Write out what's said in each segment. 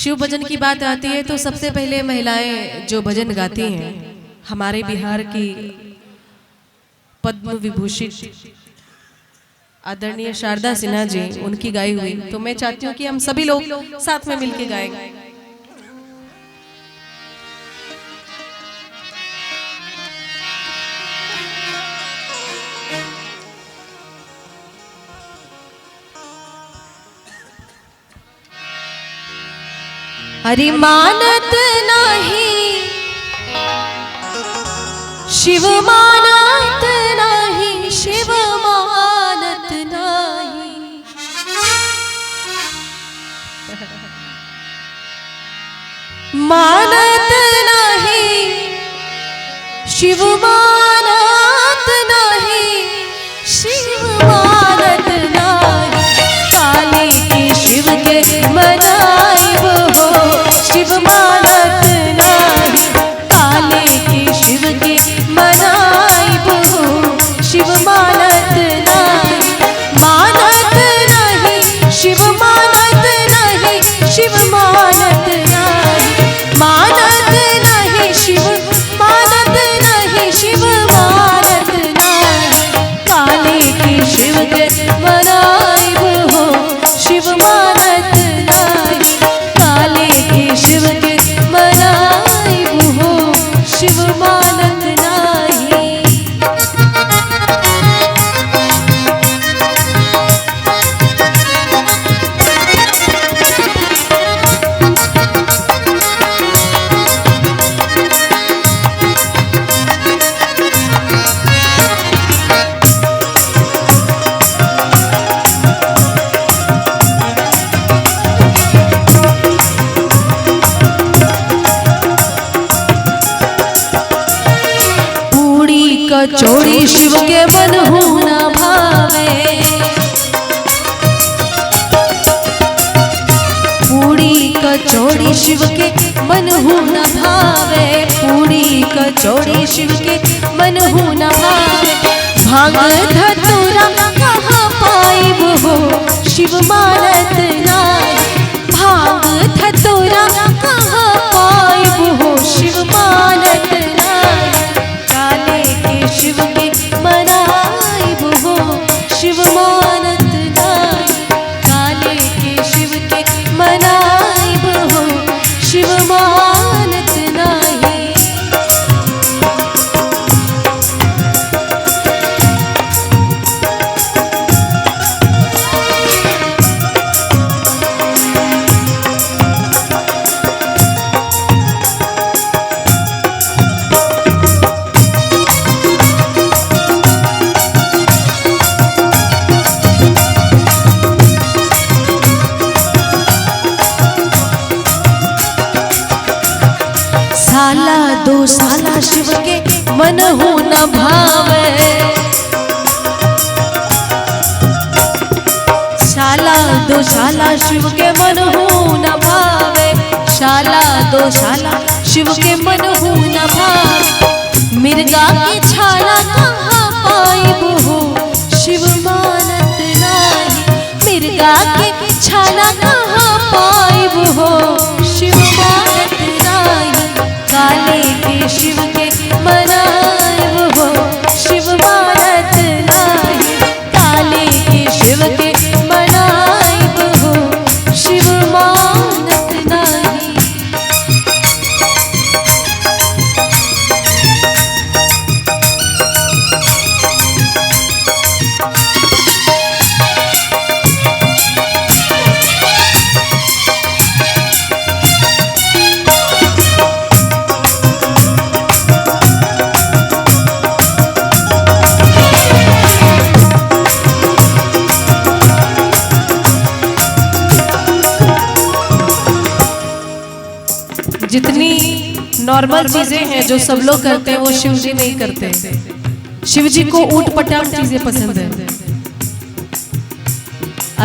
शिव भजन की बात आती है तो सबसे पहले महिलाएं जो भजन गाती हैं हमारे बिहार की पद्म विभूषित आदरणीय शारदा सिन्हा जी, उनकी गाई हुई, तो मैं चाहती हूँ कि हम सभी लोग साथ में मिलके गाएंगे। हरि मानत नहीं शिव मानत नहीं, शिव मानत नहीं, मानत नहीं शिव मानत नहीं, शिव मानत नहीं, काले के शिव के मनाई वो शिव मानत नहीं, काले के शिव के मनाई वो शिव मानत नहीं, मानत नहीं शिव मानत नहीं, शिव मानत नहीं, मानत नहीं शिव मानत नहीं, शिव मानत नहीं, काले के शिव के मनाई वो शिव मानत नहीं, काले के शिव के मनाई वो शिव मानत नहीं। कचौड़ी शिव के मन हो न भावे, पूड़ी कचौड़ी शिव के मन हो न भावे, पूड़ी कचौड़ी शिव के मन हो न भावे, भांग धतूरा कहाँ पाई वो शिव मानत नहीं, भांग धतूरा कहाँ पाई वो शिव मानत नहीं, काले के शिव के मनाई वो शिव मानत नहीं, काले के शिव के मनाई वो शिव मानत नहीं। साला दो साला शिव के मन हो न भावे, शाला दो शाला शिव के मन हो न भावे, शाला दो शाला शिव के मन हो न भावे, मिर्गा की छाला कहाँ पाई वो शिव मानत नहीं, मिर्गा की छाला कहाँ पाई वो शिव मानत नहीं, काले के शिव के मनाई वो शिव मानत नहीं, काले के शिव के मनाई वो शिव मानत नहीं। जितनी नॉर्मल चीजें हैं जो सब लोग करते हैं वो शिव जी नहीं करते। शिव जी को ऊट पटांग चीजें पसंद है।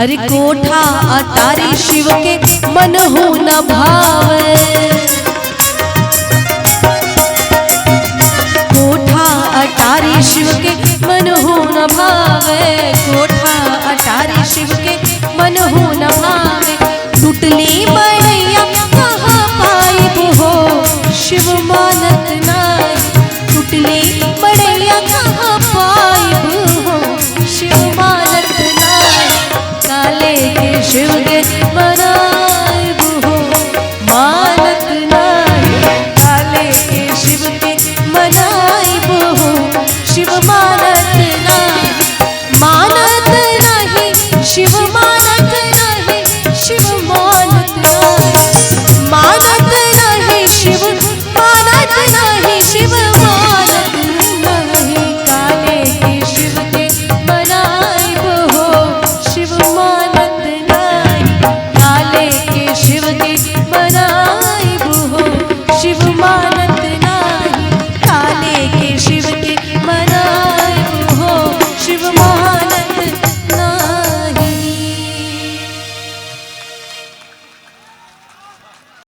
अरे कोठा अटारी शिव के मन हो न भावे,